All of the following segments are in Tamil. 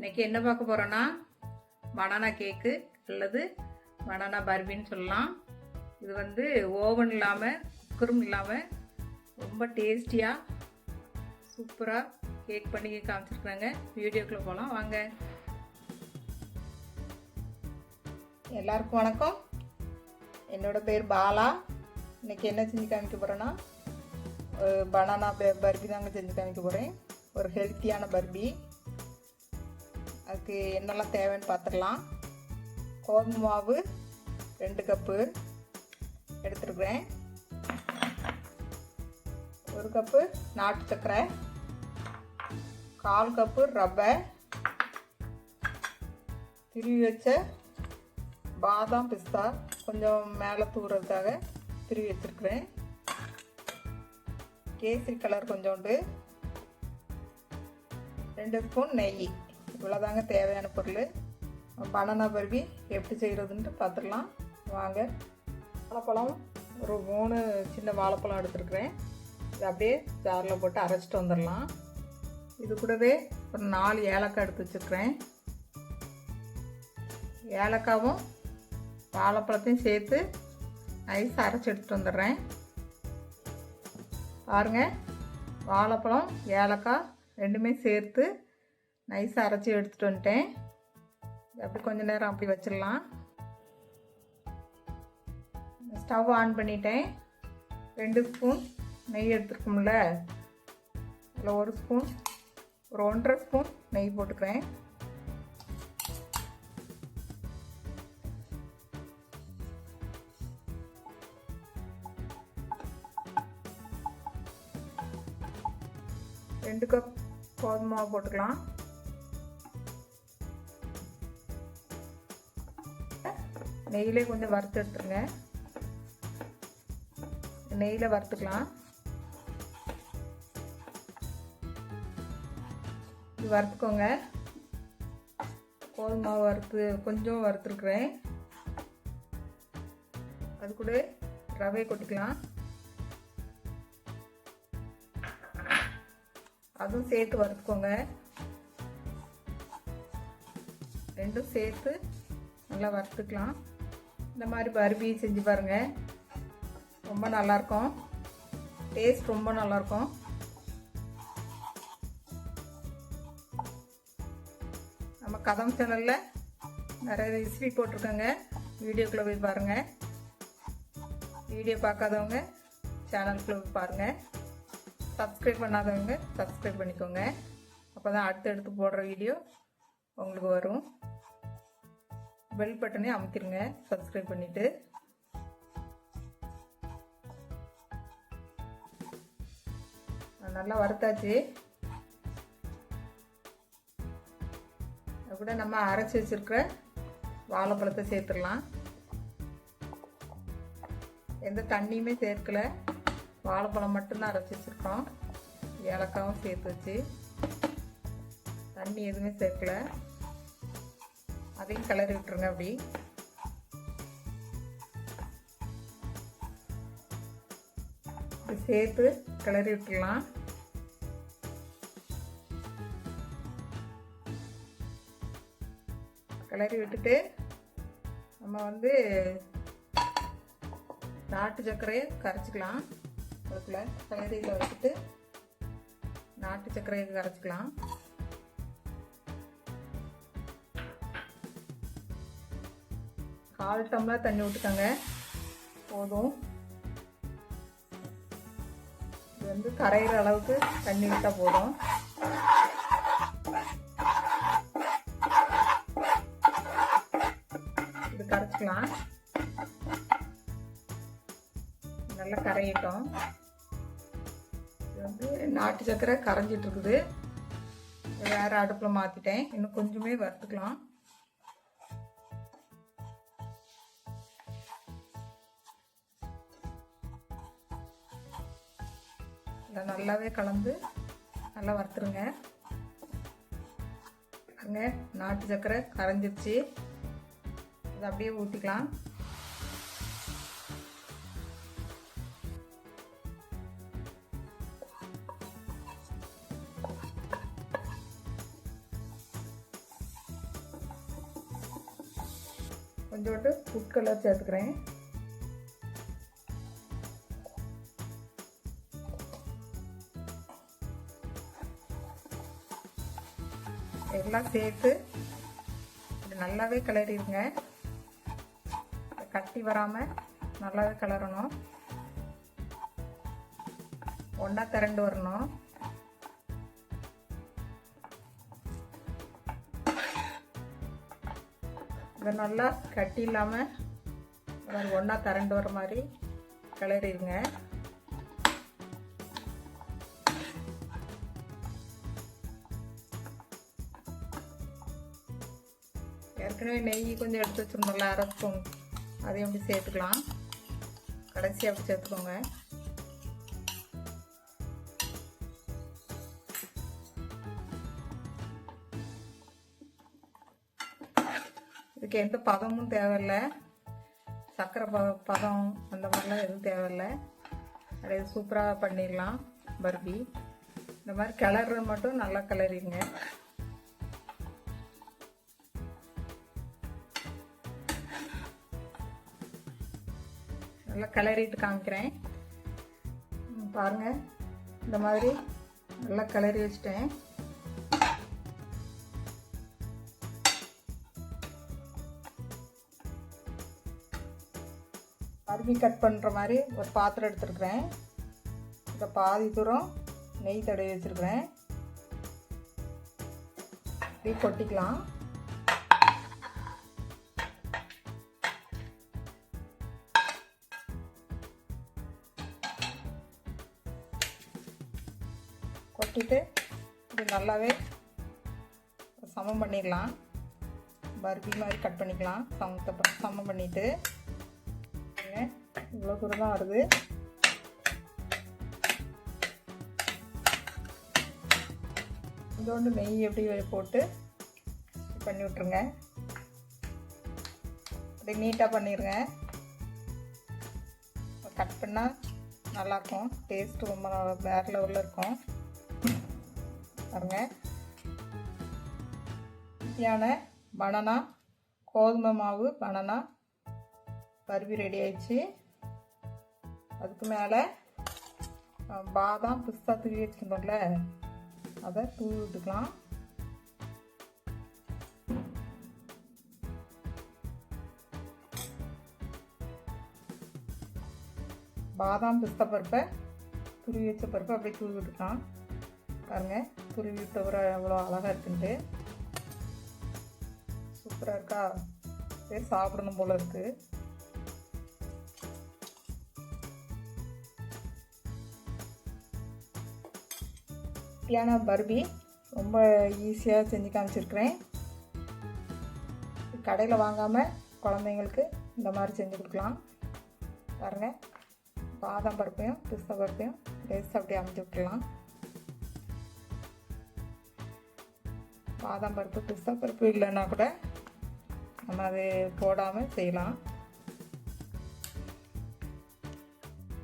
இன்னைக்கு என்ன பார்க்க போறோம்னா பனானா கேக்கு அல்லது பனானா பர்பின்னு சொல்லலாம். இது வந்து ஓவன் இல்லாமல் குக்கரும் இல்லாமல் ரொம்ப டேஸ்டியாக சூப்பராக கேக் பண்ணி காமிச்சிருக்குறாங்க. வீடியோக்குள்ளே போகலாம் வாங்க. எல்லாருக்கும் வணக்கம். என்னோட பேர் பாலா. இன்னைக்கு என்ன செஞ்சு காமிக்க போகிறேன்னா பனானா பர்பி தாங்க செஞ்சு காமிக்க போகிறேன். ஒரு ஹெல்த்தியான பர்பி. அதுக்கு என்னெல்லாம் தேவைன்னு பார்த்துடலாம். கோதுமை மாவு 2 கப்பு எடுத்துருக்குறேன். 1 கப்பு நாட்டு சர்க்கரை, 1/4 கப்பு ரவை, திருவி வச்ச பாதாம் பிஸ்தா கொஞ்சம் மேலே தூறதுக்காக திருவி வச்சுருக்குறேன். கேசரி கலர் கொஞ்சோண்டு, 2 ஸ்பூன் நெய். இவ்வளோதாங்க தேவையான பொருள். பனானா பர்பி எப்படி செய்கிறதுன்ட்டு பார்த்துடலாம் வாங்க. வாழைப்பழம் ஒரு 3 சின்ன வாழைப்பழம் எடுத்துருக்குறேன். இது அப்படியே ஜாரில் போட்டு அரைச்சிட்டு வந்துடலாம். இது கூடவே ஒரு 4 ஏலக்காய் எடுத்து வச்சுருக்கிறேன். ஏலக்காவும் வாழைப்பழத்தையும் சேர்த்து நைஸாக அரைச்சி எடுத்துகிட்டு வந்துடுறேன். பாருங்கள், வாழைப்பழம் ஏலக்காய் ரெண்டுமே சேர்த்து நைஸாக அரைச்சி எடுத்துகிட்டு வந்துட்டேன். அப்படி கொஞ்ச நேரம் அப்படி வச்சிடலாம். ஸ்டவ் ஆன் பண்ணிட்டேன். 2 ஸ்பூன் நெய் எடுத்துருக்கோம்ல, அதில் 1 ஸ்பூன் ஒரு 1.5 ஸ்பூன் நெய் போட்டுக்கிறேன். ரெண்டு கப் கோதுமை மாவு போட்டுக்கலாம். நெய்யிலே கொஞ்சம் வறுத்து எடுத்துருங்க. நெய்யில் வறுத்துக்கலாம். இது வறுத்துக்கோங்க. கோதுமை மாவு கொஞ்சம் வறுத்துருக்குறேன். அது கூட ரவை கொட்டிக்கலாம். அதுவும் சேர்த்து வறுத்துக்கோங்க. ரெண்டும் சேர்த்து நல்லா வறுத்துக்கலாம். இந்த மாதிரி பர்பி செஞ்சு பாருங்கள், ரொம்ப நல்லாயிருக்கும். டேஸ்ட் ரொம்ப நல்லாயிருக்கும். நம்ம கதம் சேனலில் நிறைய ரெசிபி போட்டிருக்கோங்க. வீடியோக்குள்ளே போய் பாருங்கள். வீடியோ பார்க்காதவங்க சேனலுக்குள்ளே போய் பாருங்கள். சப்ஸ்கிரைப் பண்ணாதவங்க சப்ஸ்கிரைப் பண்ணிக்கோங்க. அப்போ தான் அடுத்தடுத்து போடுற வீடியோ உங்களுக்கு வரும். பெல் பட்டனே அமுக்கிடுங்க சப்ஸ்கிரைப் பண்ணிவிட்டு. நல்லா வறுத்தாச்சு. அது கூட நம்ம அரைச்சி வச்சுருக்கிற வாழைப்பழத்தை சேர்த்துடலாம். எந்த தண்ணியுமே சேர்க்கலை, வாழைப்பழம் மட்டும்தான் அரைச்சி வச்சுருக்கோம். ஏலக்காவும் சேர்த்து வச்சு தண்ணி எதுவுமே சேர்க்கலை. அதையும் கிளறி விட்டுருங்க. அப்படி சேர்த்து கிளறி விட்டுடலாம். கிளறி விட்டுட்டு நம்ம வந்து நாட்டு சர்க்கரையை கரைச்சிக்கலாம். அதுக்குள்ள கிளறியில் வச்சுட்டு நாட்டு சர்க்கரையை கரைச்சிக்கலாம். கால் டம்ளர் தண்ணி விட்டுக்கோங்க, போதும். இது வந்து கரையிற அளவுக்கு தண்ணி விட்டால் போதும். இது கரைச்சிக்கலாம். நல்லா கரையிட்டோம். இது வந்து நாட்டு சர்க்கரை கரைஞ்சிட்டு இருக்குது. வேறு அடுப்பில் மாற்றிட்டேன். இன்னும் கொஞ்சமே வறுத்துக்கலாம். இதை நல்லாவே கலந்து நல்லா வறுத்துருங்க. அங்கே நாட்டு சர்க்கரை கரைஞ்சிருச்சு. அதை அப்படியே ஊற்றிக்கலாம். கொஞ்சோண்டு ஃபுட் கலர் சேர்த்துக்கிறேன். எல்லாம் சேர்த்து நல்லாவே கிளறிடுங்க. கட்டி வராமல் நல்லாவே கிளறணும். ஒன்றா திரண்டு வரணும். இதை நல்லா கட்டி இல்லாமல் ஒன்றா திரண்டு வர மாதிரி கிளறிடுங்க. ஏற்கனவே நெய் கொஞ்சம் எடுத்து வச்சுருந்தோம்ல, அரை ஸ்பூன், அதையும் அப்படி சேர்த்துக்கலாம். கடைசி அப்படி சேர்த்துக்கோங்க. இதுக்கு எந்த பதமும் தேவையில்லை. சர்க்கரை பதம் அந்த மாதிரிலாம் எதுவும் தேவையில்லை. அப்படியே சூப்பராக பண்ணிடலாம் பர்பி. இந்த மாதிரி கிளறு மட்டும் நல்லா கிளறிடுங்க. நல்லா கிளறிட்டு காமிக்கிறேன் பாருங்கள். இந்த மாதிரி நல்லா கிளறி வச்சுட்டேன். பர்பி கட் பண்ணுற மாதிரி ஒரு பாத்திரம் எடுத்துருக்குறேன். இந்த பாதி தூரம் நெய் தடவி வச்சுருக்குறேன். இப்படி கொட்டிக்கலாம். கொட்டிட்டு இது நல்லாவே சமம் பண்ணிடலாம். பர்பி மாதிரி கட் பண்ணிக்கலாம். சமம் பண்ணிவிட்டு இவ்வளோ தூரம் தான் வருது. இதோண்டு நெய் எப்படி போட்டு பண்ணி விட்ருங்க. அப்படி நீட்டாக பண்ணிடுங்க. கட் பண்ணால் நல்லாயிருக்கும். டேஸ்ட்டு ரொம்ப வேறு லெவலில் இருக்கும். பாருங்க, ஈஸியான பனானா கோதுமை மாவு பனானா பர்பி ரெடி ஆயிடுச்சு. அதுக்கு மேலே பாதாம் பிஸ்தா தூவி வச்சுருந்தோம்ல, அதை தூவி விட்டுக்கலாம். பாதாம் பிஸ்தா பருப்பை துருவி வச்ச பருப்பை அப்படியே தூவி விட்டுக்கலாம். பாருங்கள், துருவி விட்டவரை எவ்வளோ அழகாக இருக்குன்ட்டு. சூப்பராக இருக்கா? சரி, சாப்பிடணும் போல் இருக்குது. ஈஸியான பர்பி ரொம்ப ஈஸியாக செஞ்சு காமிச்சிருக்கிறேன். கடையில் வாங்காமல் குழந்தைங்களுக்கு இந்த மாதிரி செஞ்சு கொடுக்கலாம். பாருங்கள், பாதாம் பருப்பையும் பிஸ்தா பருப்பையும் லேசாக அப்படியே அமைச்சு விட்டுலாம். பாதாம் பருப்பு பிஸ்தா பருப்பு இல்லைன்னா கூட நம்ம அது போடாமல் செய்யலாம்.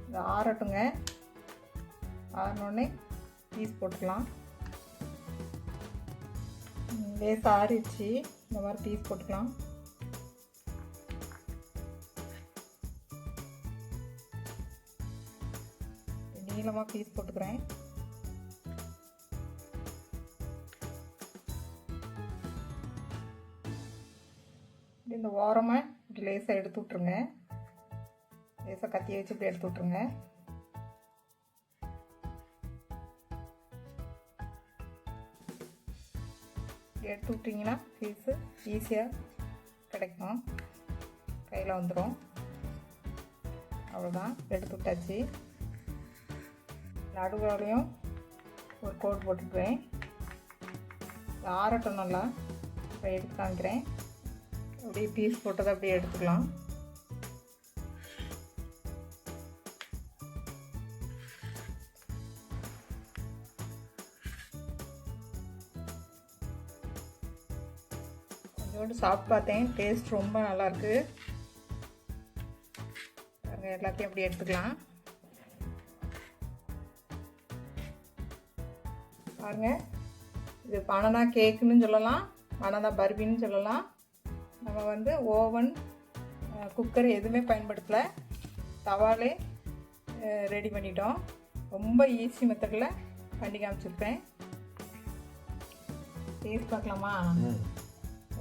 இது ஆறட்டுங்க. ஆறினோடனே பீஸ் போட்டுக்கலாம். லேசாக ஆறிடுச்சு. இந்த மாதிரி பீஸ் போட்டுக்கலாம். நீளமாக பீஸ் போட்டுக்கிறேன். இந்த ஓரமாக இப்படி லேசாக எடுத்து விட்ருங்க. லேசாக கத்தியை வச்சு இப்படி எடுத்து விட்ருங்க. எடுத்து விட்டிங்கன்னா பீஸு ஈஸியாக கிடைக்கும். கையில் வந்துடும். அவ்வளோதான், எடுத்து விட்டாச்சு. நடுவுலையும் ஒரு கோட் போட்டுக்குவேன். ஆறட்டும் நல்லா. இப்போ எடுத்து காமிக்கிறேன். அப்படியே பீஸ் போட்டதை அப்படியே எடுத்துக்கலாம். கொஞ்சோண்டு சாப்பிட்டு பார்த்தேன். டேஸ்ட் ரொம்ப நல்லாயிருக்கு. எல்லாத்தையும் அப்படியே எடுத்துக்கலாம். பாருங்க, இது பனானா கேக்குன்னு சொல்லலாம், பனானா பர்பின்னு சொல்லலாம். நம்ம ஓவன் குக்கர் எதுவுமே பயன்படுத்தலை, தவாலே ரெடி பண்ணிட்டோம். ரொம்ப ஈஸி மெத்தடில் பண்ணி காமிச்சிருப்பேன். டேஸ்ட் பார்க்கலாமா?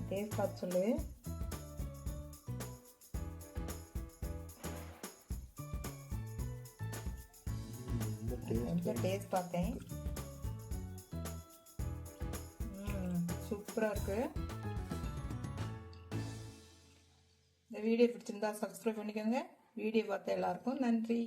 டேஸ்ட் பார்த்து சொல்லு. டேஸ்ட் பார்த்தேன். சூப்பராக இருக்குது. இந்த வீடியோ பிடிச்சிருந்தா சப்ஸ்கிரைப் பண்ணிக்கோங்க. வீடியோ பார்த்த எல்லாருக்கும் நன்றி.